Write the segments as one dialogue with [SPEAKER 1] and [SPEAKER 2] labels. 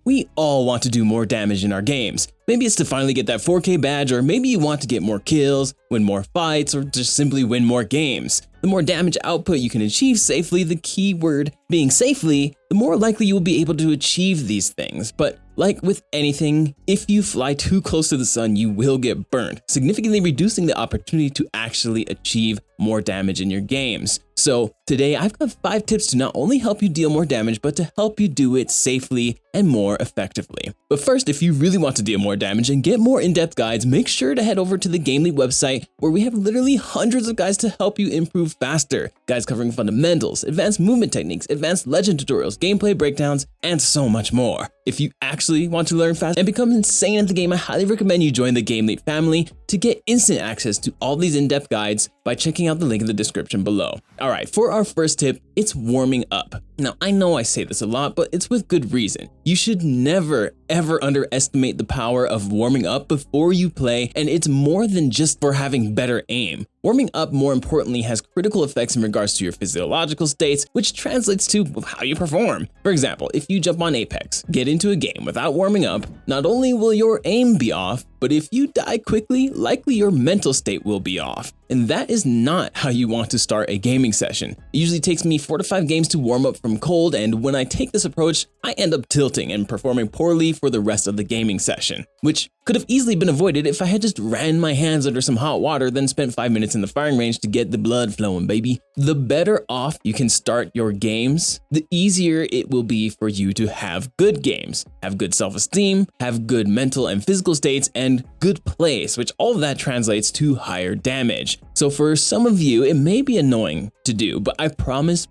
[SPEAKER 1] We all want to do more damage in our games. Maybe it's to finally get that 4K badge, or maybe you want to get more kills, win more fights, or just simply win more games. The more damage output you can achieve safely, the key word being safely, the more likely you will be able to achieve these things. But like with anything, if you fly too close to the sun, you will get burned, significantly reducing the opportunity to actually achieve more damage in your games. So today I've got 5 tips to not only help you deal more damage, but to help you do it safely and more effectively. But first, if you really want to deal more damage and get more in-depth guides, make sure to head over to the GameLeap website, where we have literally hundreds of guides to help you improve faster. Guides covering fundamentals, advanced movement techniques, advanced legend tutorials, gameplay breakdowns, and so much more. If you actually want to learn fast and become insane at the game, I highly recommend you join the GameLeap family to get instant access to all these in-depth guides by checking out the link in the description below. Alright, for our first tip, it's warming up. Now, I know I say this a lot, but it's with good reason. You should never, ever underestimate the power of warming up before you play, and it's more than just for having better aim. Warming up, more importantly, has critical effects in regards to your physiological states, which translates to how you perform. For example, if you jump on Apex, get into a game without warming up, not only will your aim be off, but if you die quickly, likely your mental state will be off. And that is not how you want to start a gaming session. It usually takes me 4 to 5 games to warm up from cold, and when I take this approach, I end up tilting and performing poorly for the rest of the gaming session, which could have easily been avoided if I had just ran my hands under some hot water, then spent 5 minutes in the firing range to get the blood flowing, baby. The better off you can start your games, the easier it will be for you to have good games, have good self-esteem, have good mental and physical states, and good plays, which all of that translates to higher damage. So for some of you, it may be annoying to do, but I promise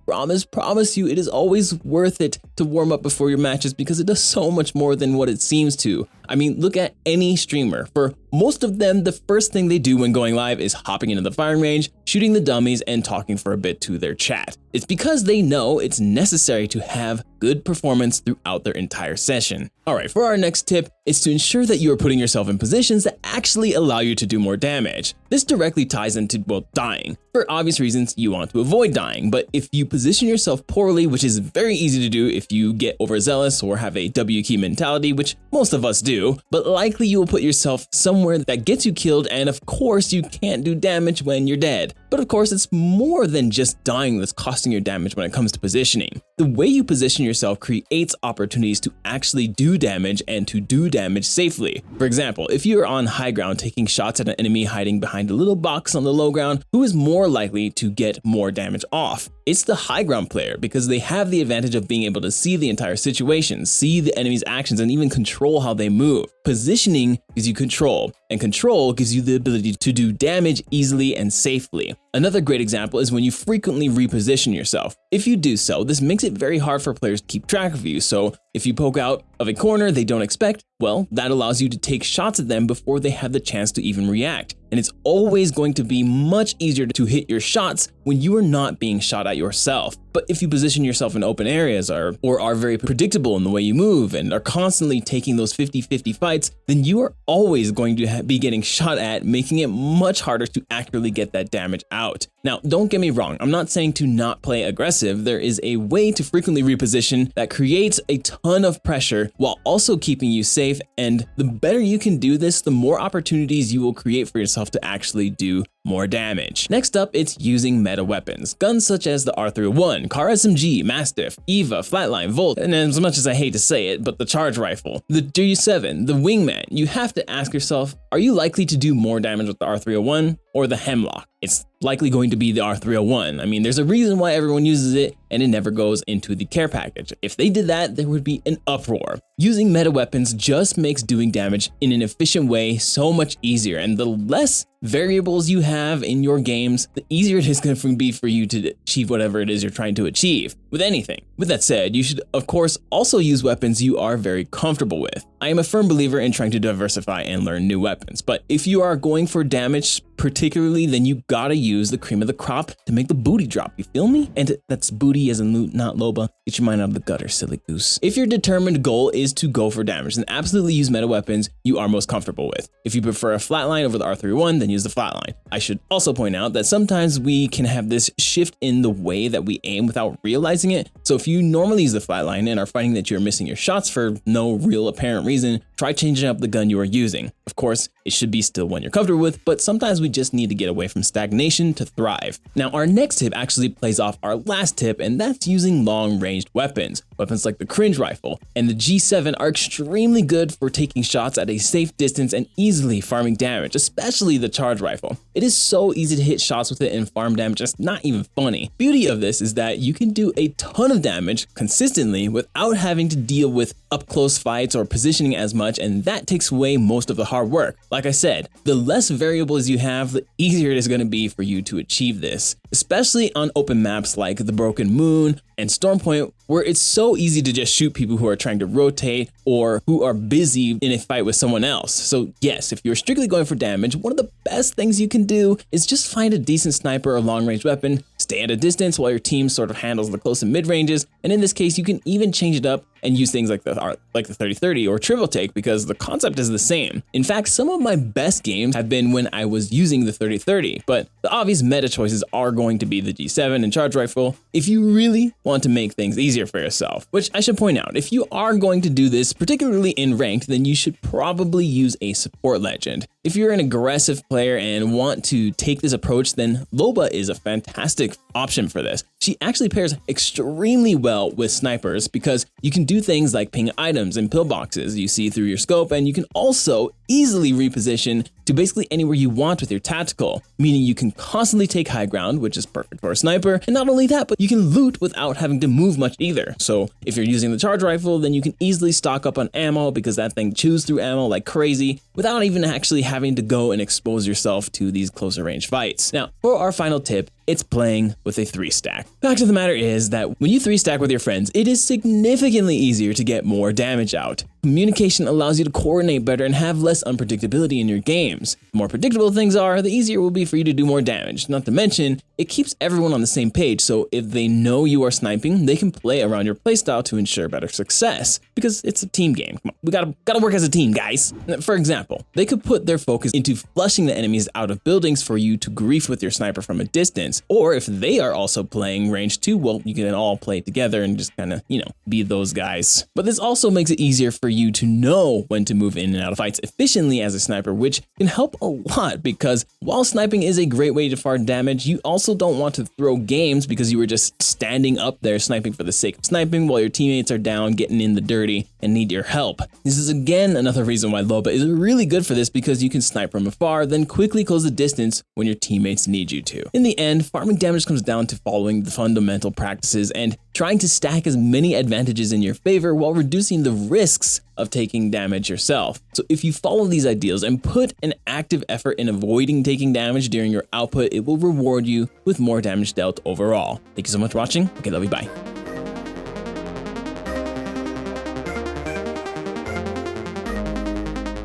[SPEAKER 1] you, it is always worth it to warm up before your matches, because it does so much more than what it seems to. I mean, look at any streamer. For most of them, the first thing they do when going live is hopping into the firing range, shooting the dummies, and talking for a bit to their chat. It's because they know it's necessary to have good performance throughout their entire session. Alright, for our next tip, it's to ensure that you are putting yourself in positions that actually allow you to do more damage. This directly ties into, well, dying. For obvious reasons, you want to avoid dying, but if you position yourself poorly, which is very easy to do if you get overzealous or have a W key mentality, which most of us do, but likely you will put yourself somewhere that gets you killed, and of course you can't do damage when you're dead. But of course, it's more than just dying that's costing your damage when it comes to positioning. The way you position yourself creates opportunities to actually do damage and to do damage safely. For example, if you're on high ground taking shots at an enemy hiding behind a little box on the low ground, who is more likely to get more damage off? It's the high ground player, because they have the advantage of being able to see the entire situation, see the enemy's actions, and even control how they move. Positioning gives you control, and control gives you the ability to do damage easily and safely. Another great example is when you frequently reposition yourself. If you do so, this makes it very hard for players to keep track of you, so if you poke out of a corner they don't expect, well, that allows you to take shots at them before they have the chance to even react. And it's always going to be much easier to hit your shots when you are not being shot at yourself. But if you position yourself in open areas or are very predictable in the way you move and are constantly taking those 50-50 fights, then you are always going to be getting shot at, making it much harder to accurately get that damage out. Now, don't get me wrong, I'm not saying to not play aggressive. There is a way to frequently reposition that creates a ton of pressure while also keeping you safe, and the better you can do this, the more opportunities you will create for yourself to actually do more damage. Next up, it's using meta weapons. Guns such as the R301, Car SMG, Mastiff, Eva, Flatline, Volt, and as much as I hate to say it, but the Charge Rifle, the G7, the Wingman. You have to ask yourself, are you likely to do more damage with the R301 or the Hemlock? It's likely going to be the R301. I mean, there's a reason why everyone uses it, and it never goes into the care package. If they did that, there would be an uproar. Using meta weapons just makes doing damage in an efficient way so much easier, and the less variables you have in your games, the easier it is going to be for you to achieve whatever it is you're trying to achieve with anything. With that said, you should of course also use weapons you are very comfortable with. I am a firm believer in trying to diversify and learn new weapons, but if you are going for damage particularly, then you gotta use the cream of the crop to make the booty drop, you feel me? And that's booty as in loot, not loba. Get your mind out of the gutter, silly goose. If your determined goal is to go for damage, then absolutely use meta weapons you are most comfortable with. If you prefer a flatline over the R301, then use the flatline. I should also point out that sometimes we can have this shift in the way that we aim without realizing missing it. So if you normally use the flatline and are finding that you're missing your shots for no real apparent reason, try changing up the gun you are using. Of course, it should be still one you're comfortable with, but sometimes we just need to get away from stagnation to thrive. Now, our next tip actually plays off our last tip, and that's using long-ranged weapons. Weapons like the cringe rifle and the G7 are extremely good for taking shots at a safe distance and easily farming damage, especially the charge rifle. It is so easy to hit shots with it and farm damage, it's not even funny. Beauty of this is that you can do a ton of damage consistently without having to deal with up-close fights or positioning as much, and that takes away most of the hard work. Like I said, the less variables you have, the easier it is going to be for you to achieve this, especially on open maps like the Broken Moon and Stormpoint, where it's so easy to just shoot people who are trying to rotate or who are busy in a fight with someone else. So yes, if you're strictly going for damage, one of the best things you can do is just find a decent sniper or long-range weapon, stay at a distance while your team sort of handles the close and mid-ranges, and in this case, you can even change it up and use things like the 30-30 or triple take because the concept is the same. In fact, some of my best games have been when I was using the 30-30, but the obvious meta choices are going to be the G7 and charge rifle if you really want to make things easier for yourself. Which I should point out, if you are going to do this, particularly in ranked, then you should probably use a support legend. If you're an aggressive player and want to take this approach, then Loba is a fantastic option for this. She actually pairs extremely well with snipers because you can do things like ping items and pillboxes you see through your scope, and you can also easily reposition to basically anywhere you want with your tactical, meaning you can constantly take high ground, which is perfect for a sniper. And not only that, but you can loot without having to move much either. So if you're using the charge rifle, then you can easily stock up on ammo because that thing chews through ammo like crazy without even actually having to go and expose yourself to these closer range fights. Now, for our final tip, it's playing with a 3-stack. Fact of the matter is that when you 3-stack with your friends, it is significantly easier to get more damage out. Communication allows you to coordinate better and have less unpredictability in your games. The more predictable things are, the easier it will be for you to do more damage. Not to mention, it keeps everyone on the same page, so if they know you are sniping, they can play around your playstyle to ensure better success. Because it's a team game. Come on, we gotta work as a team, guys. For example, they could put their focus into flushing the enemies out of buildings for you to grief with your sniper from a distance. Or if they are also playing range 2, well, you can all play together and just kind of, be those guys. But this also makes it easier for you to know when to move in and out of fights efficiently as a sniper, which can help a lot because while sniping is a great way to farm damage, you also don't want to throw games because you were just standing up there sniping for the sake of sniping while your teammates are down getting in the dirty and need your help. This is again another reason why Loba is really good for this because you can snipe from afar, then quickly close the distance when your teammates need you to. In the end, farming damage comes down to following the fundamental practices and trying to stack as many advantages in your favor while reducing the risks of taking damage yourself. So if you follow these ideals and put an active effort in avoiding taking damage during your output, it will reward you with more damage dealt overall. Thank you so much for watching. Okay, love you, bye.